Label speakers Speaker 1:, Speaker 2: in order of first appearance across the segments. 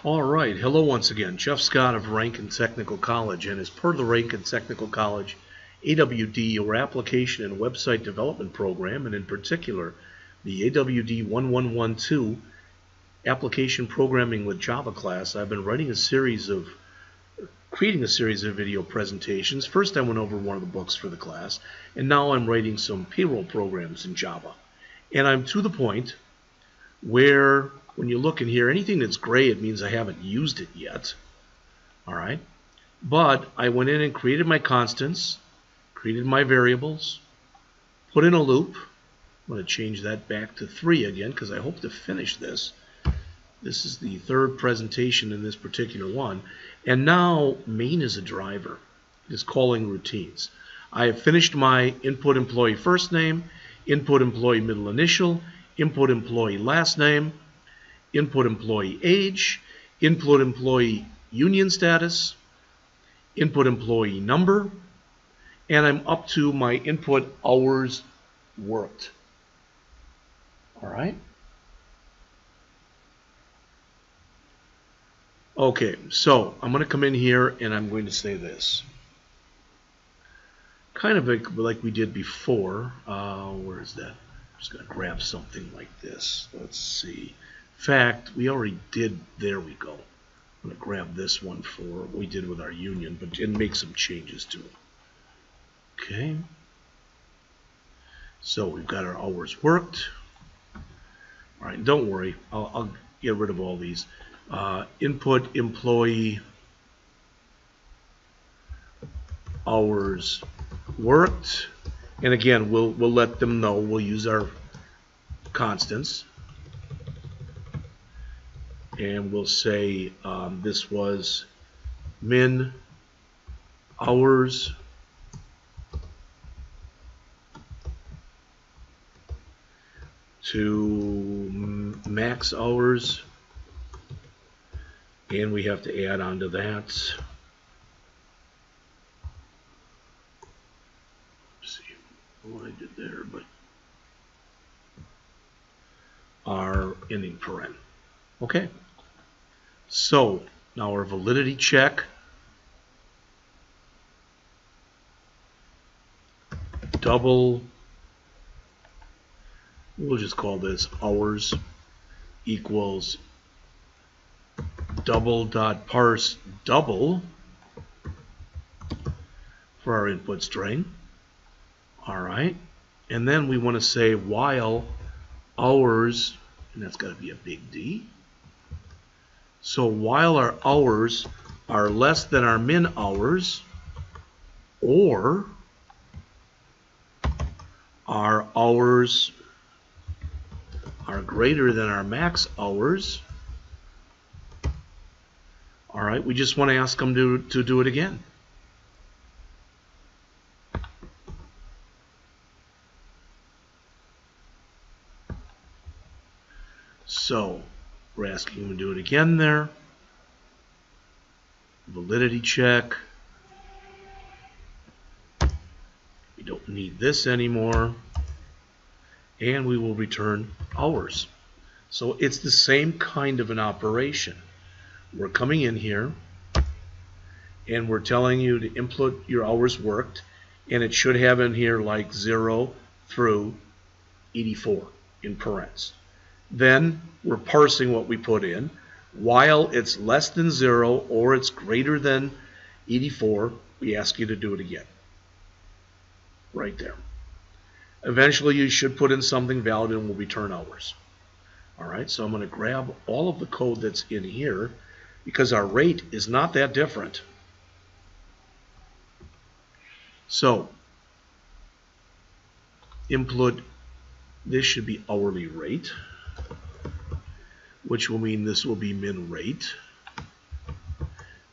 Speaker 1: Alright, hello once again. Jeff Scott of Rankin Technical College, and as per the Rankin Technical College AWD, or Application and Website Development Program, and in particular the AWD1112 Application Programming with Java class, I've been creating a series of video presentations. First I went over one of the books for the class, and now I'm writing some payroll programs in Java. And I'm to the point where when you look in here, anything that's gray, it means I haven't used it yet. Alright? But I went in and created my constants, created my variables, put in a loop. I'm going to change that back to 3 again because I hope to finish this. This is the third presentation in this particular one. And now main is a driver. It is calling routines. I have finished my input employee first name, input employee middle initial, input employee last name, input employee age, input employee union status, input employee number, and I'm up to my input hours worked. Alright? Okay, so I'm going to come in here and I'm going to say this. Kind of like we did before. Where is that? I'm just going to grab something like this. Let's see. In fact, we already did, there we go. I'm going to grab this one for what we did with our union, but and make some changes to it. Okay. So we've got our hours worked. All right, don't worry. I'll get rid of all these. Input employee hours worked. And again, we'll let them know. We'll use our constants. And we'll say this was min hours to max hours, and we have to add on to that. Let's see what I did there, but our ending paren. Okay. So now our validity check. Double, we'll just call this hours equals double dot parse double for our input string. Alright. And then we want to say while hours, and that's got to be a big D. So while our hours are less than our min hours, or our hours are greater than our max hours, all right, we just want to ask them to do it again. So we're asking them to do it again there. Validity check. We don't need this anymore. And we will return hours. So it's the same kind of an operation. We're coming in here and we're telling you to input your hours worked, and it should have in here like 0 through 84 in parens. Then we're parsing what we put in. While it's less than 0 or it's greater than 84, we ask you to do it again. Right there. Eventually you should put in something valid and we'll return hours. Alright, so I'm going to grab all of the code that's in here because our rate is not that different. So input, this should be hourly rate, which will mean this will be min rate,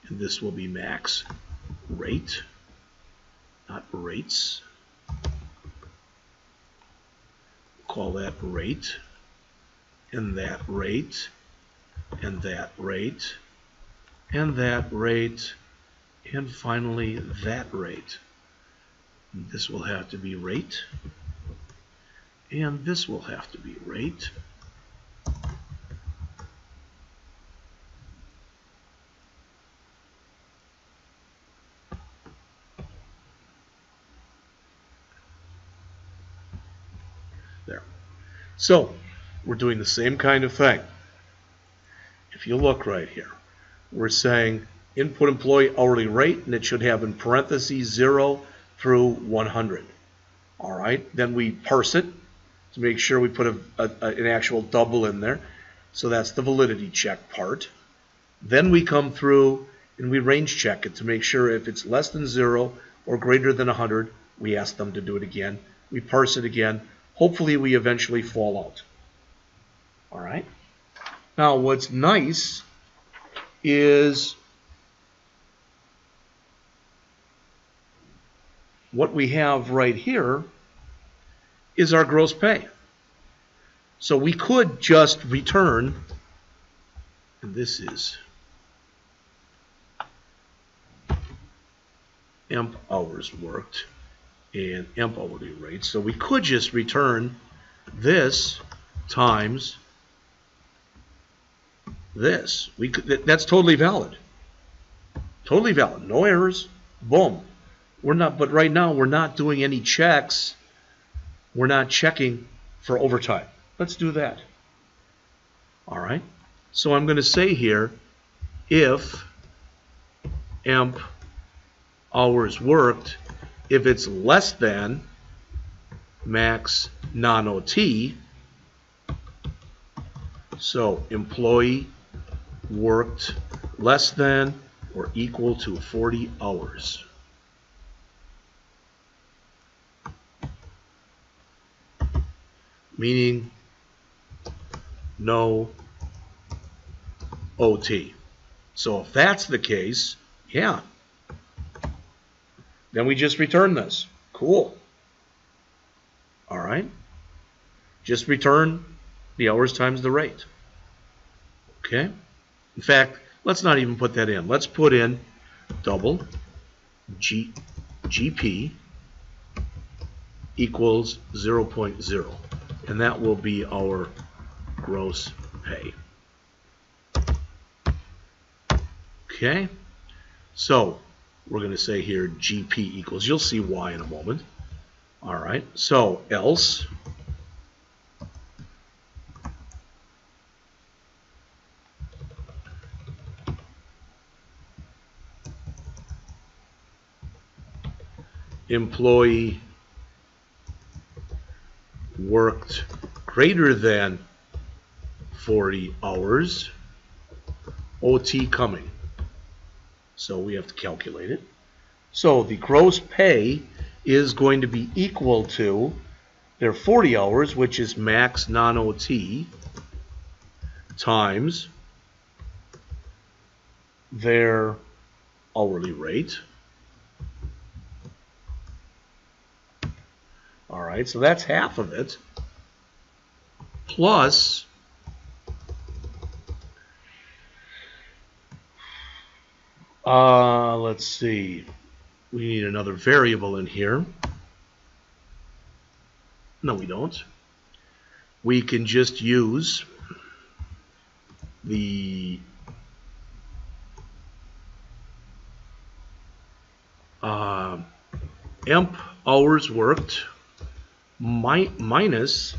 Speaker 1: and this will be max rate, not rates. Call that rate, and that rate, and that rate, and that rate, and finally that rate. And this will have to be rate, and this will have to be rate. There. So we're doing the same kind of thing. If you look right here, we're saying input employee hourly rate, and it should have in parentheses 0 through 100. All right, then we parse it to make sure we put an actual double in there. So that's the validity check part. Then we come through and we range check it to make sure if it's less than 0 or greater than 100, we ask them to do it again. We parse it again. Hopefully we eventually fall out. All right. Now what's nice is what we have right here is our gross pay. So we could just return, and this is emp hours worked and emp hourly rate. So we could just return this times this. That's totally valid. Totally valid. No errors. Boom. We're not, but right now we're not doing any checks. We're not checking for overtime. Let's do that. All right. So I'm going to say here, if emp hours worked, if it's less than max non-OT, so employee worked less than or equal to 40 hours. Meaning no OT. So if that's the case, yeah, then we just return this. Cool. All right. Just return the hours times the rate. Okay. In fact, let's not even put that in. Let's put in double GP equals 0.0. And that will be our gross pay. Okay. So we're going to say here GP equals, you'll see why in a moment. All right. So else employee worked greater than 40 hours, OT coming. So we have to calculate it. So the gross pay is going to be equal to their 40 hours, which is max non-OT, times their hourly rate. All right, so that's half of it, plus let's see, we need another variable in here. No, we don't. We can just use the emp hours worked minus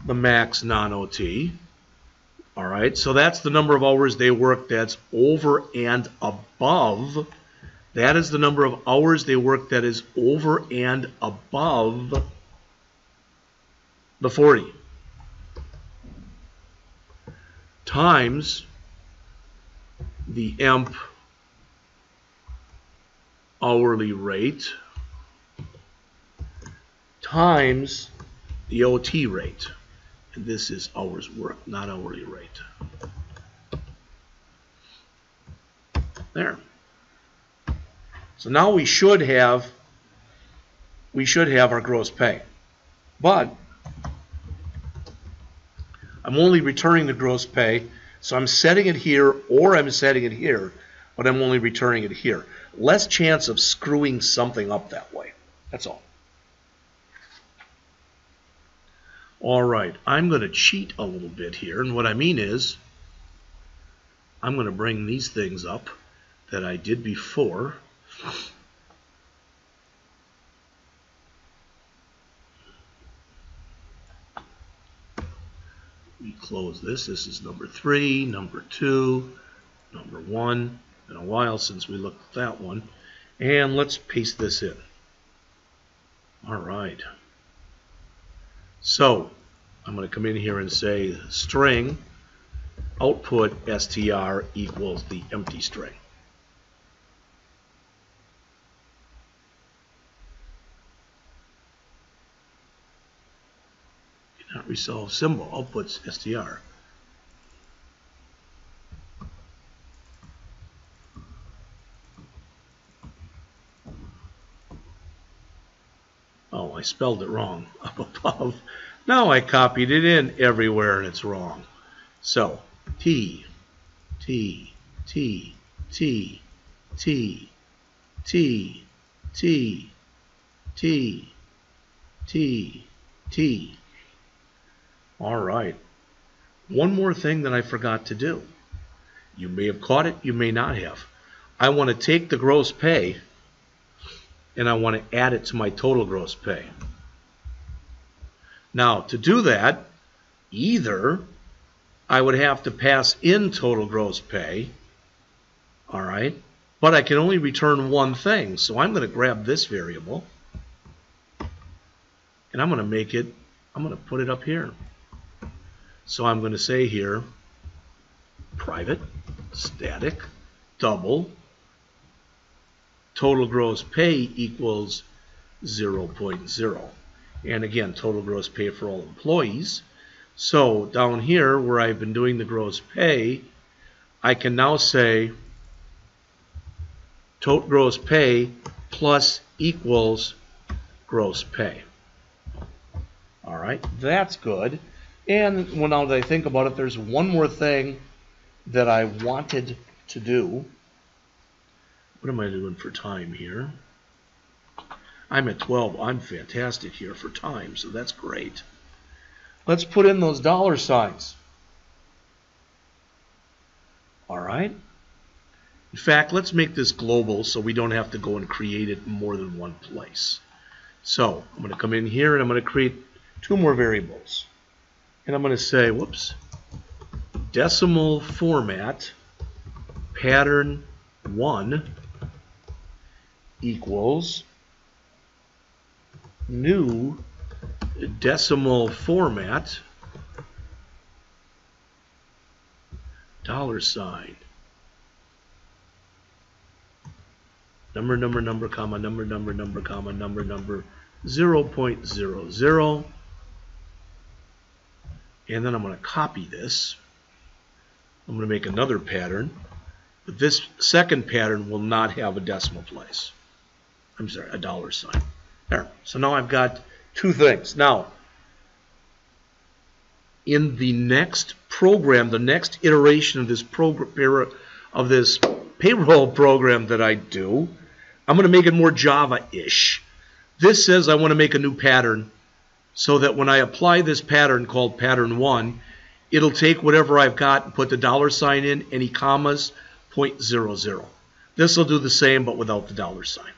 Speaker 1: the max non-OT. All right, so that's the number of hours they work that's over and above. That is the number of hours they work that is over and above the 40. Times the emp hourly rate times the OT rate. And this is hours worked, not hourly rate. There. So now we should have our gross pay. But I'm only returning the gross pay, so I'm setting it here or I'm setting it here, but I'm only returning it here. Less chance of screwing something up that way. That's all. All right, I'm going to cheat a little bit here, and what I mean is I'm going to bring these things up that I did before. me close this. This is number 3, number 2, number 1. Been a while since we looked at that one. And let's paste this in. All right. So I'm going to come in here and say string output str equals the empty string. Cannot resolve symbol outputs str. Oh, I spelled it wrong up above. Now I copied it in everywhere and it's wrong. So T, T, T, T, T, T, T, T, T, T. All right. One more thing that I forgot to do. You may have caught it, you may not have. I want to take the gross pay and I want to add it to my total gross pay. Now, to do that, either I would have to pass in total gross pay, all right, but I can only return one thing. So I'm going to grab this variable and I'm going to make it, I'm going to put it up here. So I'm going to say here, private, static, double, total gross pay equals 0.0. And again, total gross pay for all employees. So down here where I've been doing the gross pay, I can now say total gross pay plus equals gross pay. All right, that's good. And when now that I think about it, there's one more thing that I wanted to do. What am I doing for time here? I'm at 12. I'm fantastic here for time, so that's great. Let's put in those dollar signs. All right. In fact, let's make this global so we don't have to go and create it in more than one place. So I'm going to come in here and I'm going to create 2 more variables. And I'm going to say, whoops, decimal format pattern 1 equals new decimal format dollar sign number comma number comma number 0.00, and then I'm going to copy this. I'm going to make another pattern, but this second pattern will not have a decimal place. I'm sorry, a dollar sign. There. So now I've got 2 things. Now, in the next program, the next iteration of this payroll program that I do, I'm going to make it more Java-ish. This says I want to make a new pattern so that when I apply this pattern called pattern 1, it'll take whatever I've got and put the dollar sign in, any commas, 0.00. This will do the same but without the dollar sign.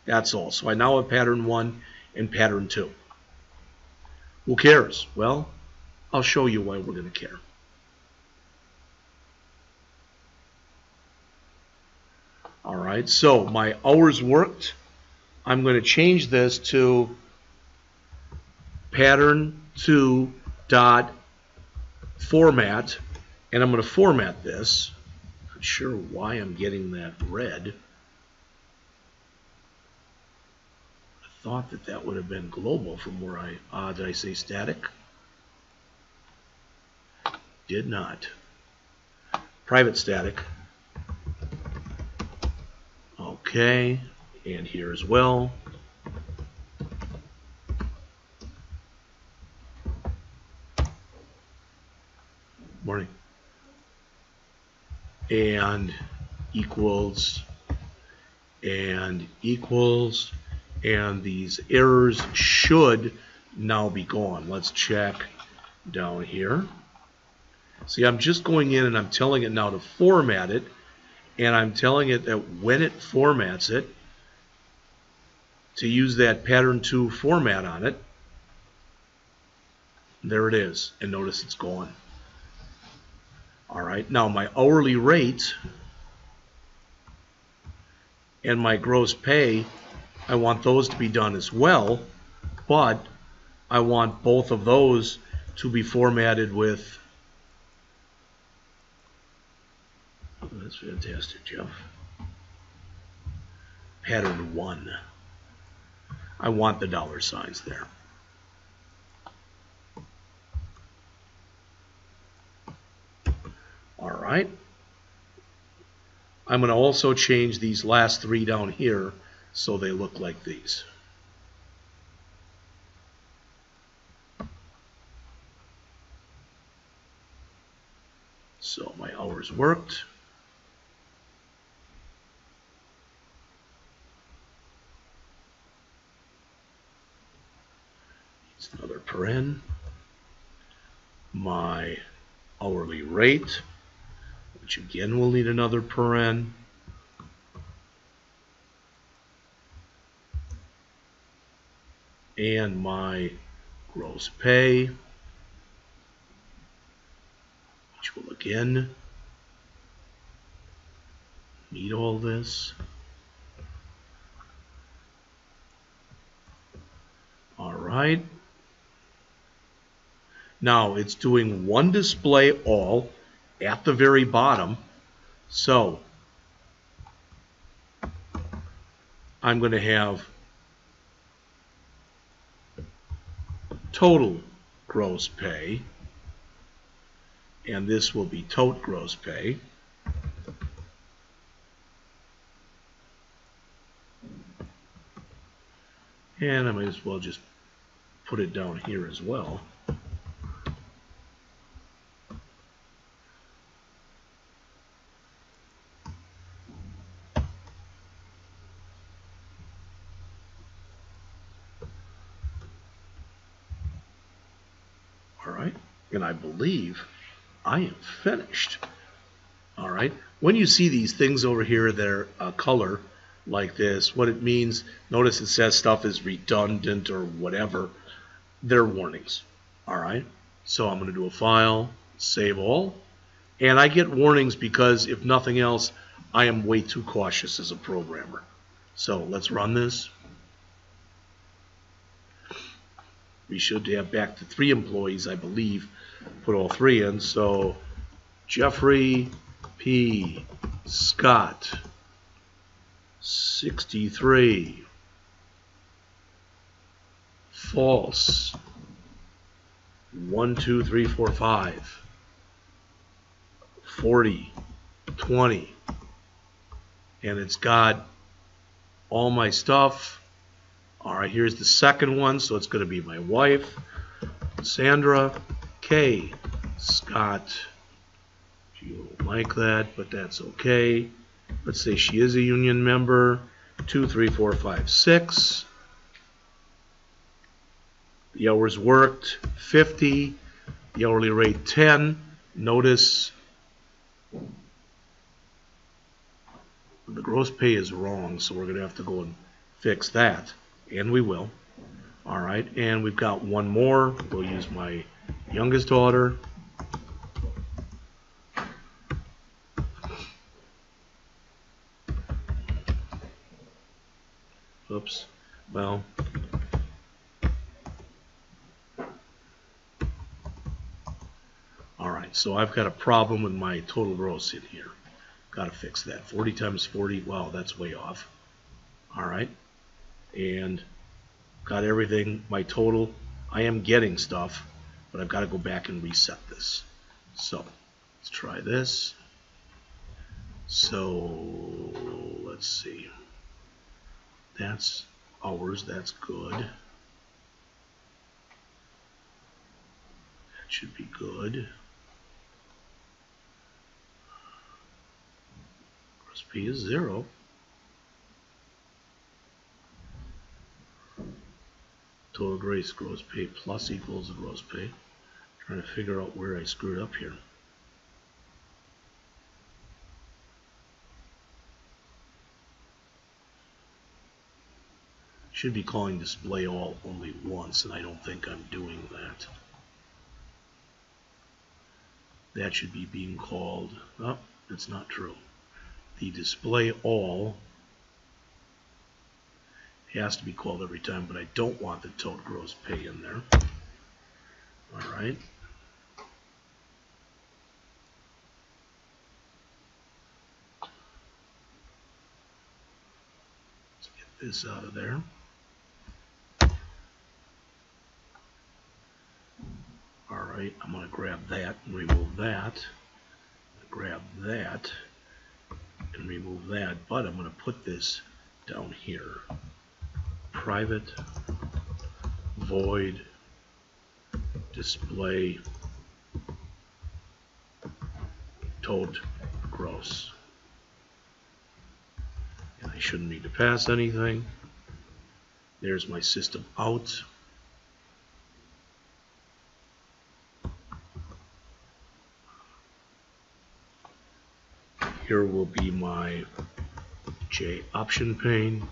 Speaker 1: That's all. So I now have pattern 1 and pattern 2. Who cares? Well, I'll show you why we're going to care. All right, so my hours worked. I'm going to change this to pattern 2 dot format, and I'm going to format this. Not sure why I'm getting that red. Thought that that would have been global from where did I say static? Did not. Private static. Okay, and here as well. Morning. And equals, and equals. And these errors should now be gone. Let's check down here. See, I'm just going in and I'm telling it now to format it, and I'm telling it that when it formats it, to use that pattern 2 format on it. There it is, and notice it's gone. All right, now my hourly rate and my gross pay, I want those to be done as well, but I want both of those to be formatted with, oh, that's fantastic, Jeff, pattern 1. I want the dollar signs there. All right. I'm going to also change these last 3 down here so they look like these. So my hours worked. It's another paren. My hourly rate, which again will need another paren. And my gross pay, which will again need all this. All right. Now it's doing one display all at the very bottom. So I'm going to have total gross pay, and this will be tote gross pay. And I might as well just put it down here as well. All right, and I believe I am finished. All right, when you see these things over here that are a color like this, what it means, notice it says stuff is redundant or whatever. They're warnings. All right, so I'm going to do a file, save all, and I get warnings because if nothing else, I am way too cautious as a programmer. So let's run this. We should have back to 3 employees, I believe. Put all 3 in. So Jeffrey P. Scott, 63. False. 1, 2, 3, 4, 5. 40. 20. And it's got all my stuff. All right, here's the second one, so it's going to be my wife, Sandra K. Scott. You don't like that, but that's okay. Let's say she is a union member. 2, 3, 4, 5, 6. The hours worked, 50. The hourly rate, 10. Notice the gross pay is wrong, so we're going to have to go and fix that. And we will. All right, and we've got one more. We'll use my youngest daughter. Oops. Well, all right, so I've got a problem with my total gross in here. Got to fix that. 40 times 40, wow, that's way off. All right. And got everything, my total. I am getting stuff, but I've got to go back and reset this. So let's try this. So let's see. That's hours, that's good. That should be good. Gross pay is 0. Total gross pay plus equals the gross pay. Trying to figure out where I screwed up here. Should be calling display all only once, and I don't think I'm doing that. that should be being called, oh, that's not true. The display all has to be called every time, but I don't want the total gross pay in there. All right. Let's get this out of there. All right, I'm going to grab that and remove that. Grab that and remove that, but I'm going to put this down here. Private void display total gross. And I shouldn't need to pass anything. There's my system out. Here will be my J option pane.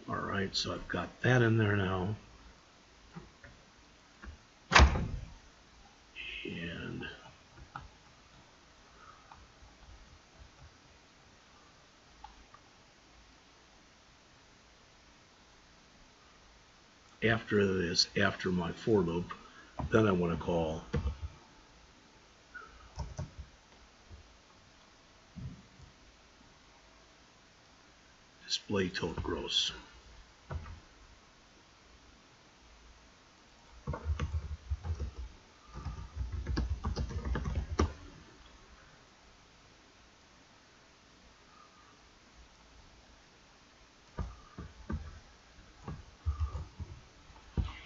Speaker 1: Alright, so I've got that in there now. And after this, after my for loop, then I want to call display total gross.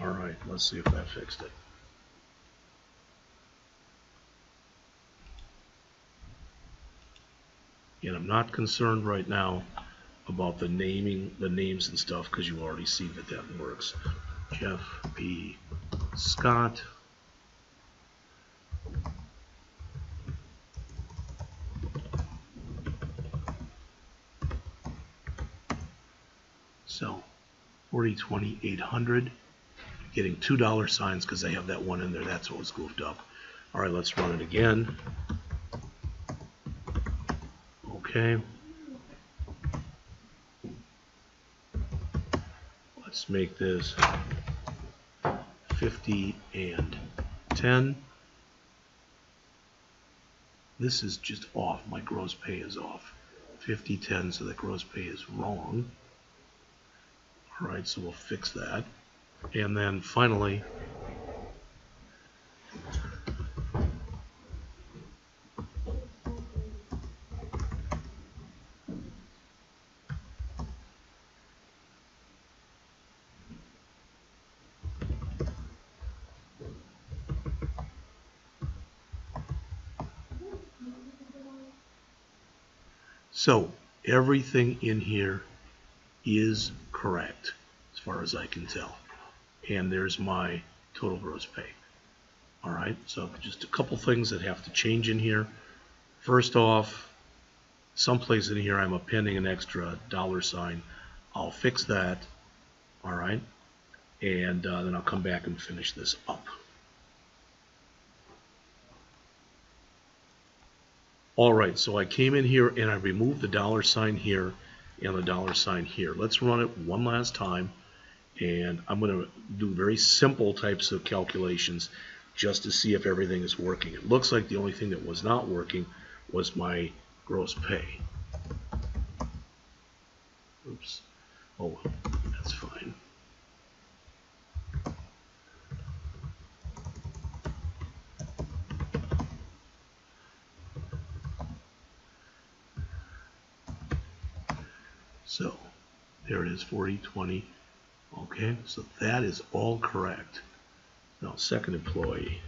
Speaker 1: Alright, let's see if that fixed it. And I'm not concerned right now about the naming, the names and stuff, because you already see that that works. Jeff P. Scott. So 4020 800. Getting $2 signs because I have that one in there. That's what was goofed up. All right, let's run it again. Okay. Let's make this 50 and 10. This is just off. My gross pay is off. 50, 10, so the gross pay is wrong. All right, so we'll fix that. And then finally, so everything in here is correct as far as I can tell. And there's my total gross pay. All right, so just a couple things that have to change in here. First off, someplace in here I'm appending an extra dollar sign. I'll fix that. All right, and then I'll come back and finish this up. All right, so I came in here and I removed the dollar sign here and the dollar sign here. Let's run it one last time. And I'm going to do very simple types of calculations just to see if everything is working. It looks like the only thing that was not working was my gross pay. Oops. Oh, that's fine. So there it is, 4020. Okay, so that is all correct. Now, second employee.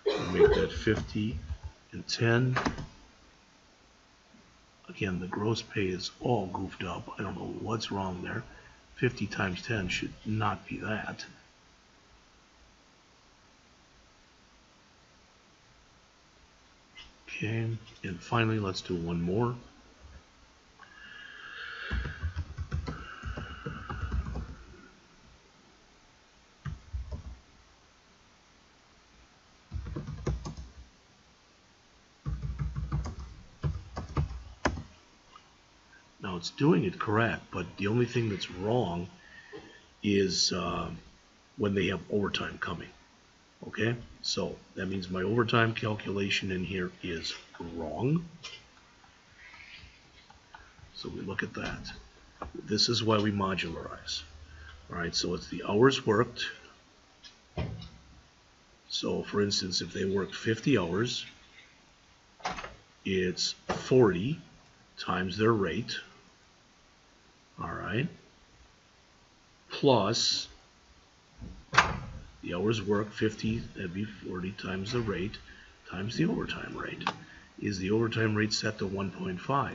Speaker 1: I'll make that 50 and 10. Again, the gross pay is all goofed up. I don't know what's wrong there. 50 times 10 should not be that. Okay, and finally, let's do one more. Now it's doing it correct, but the only thing that's wrong is when they have overtime coming. Okay, so that means my overtime calculation in here is wrong. So we look at that. This is why we modularize. Alright, so it's the hours worked. So for instance, if they work 50 hours, it's 40 times their rate. Alright, plus the hours worked 50, that'd be 40 times the rate times the overtime rate. Is the overtime rate set to 1.5?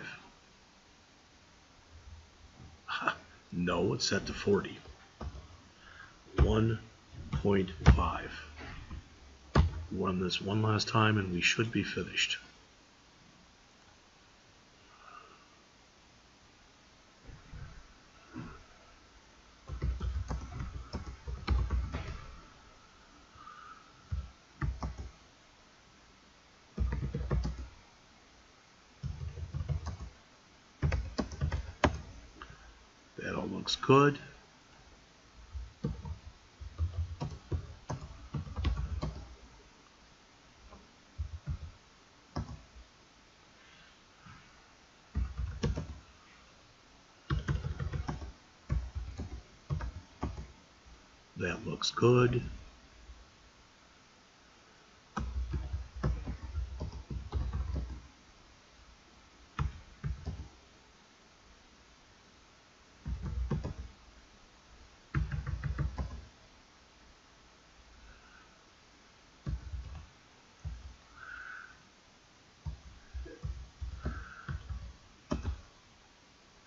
Speaker 1: No, it's set to 40. 1.5. Run this one last time and we should be finished. That all looks good. That looks good.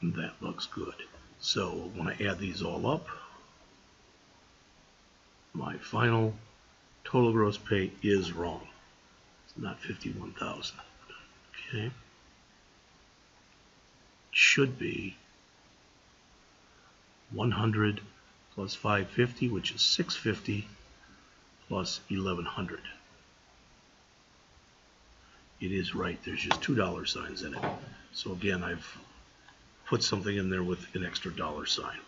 Speaker 1: That looks good. So when I add these all up, my final total gross pay is wrong. It's not 51,000. Okay. It should be 100 plus 550, which is 650 plus 1100. It is right. There's just $2 signs in it. So again, I've put something in there with an extra dollar sign.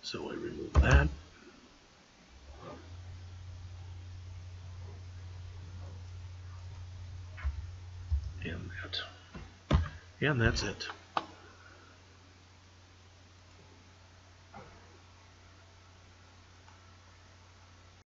Speaker 1: So I remove that. And that. And that's it.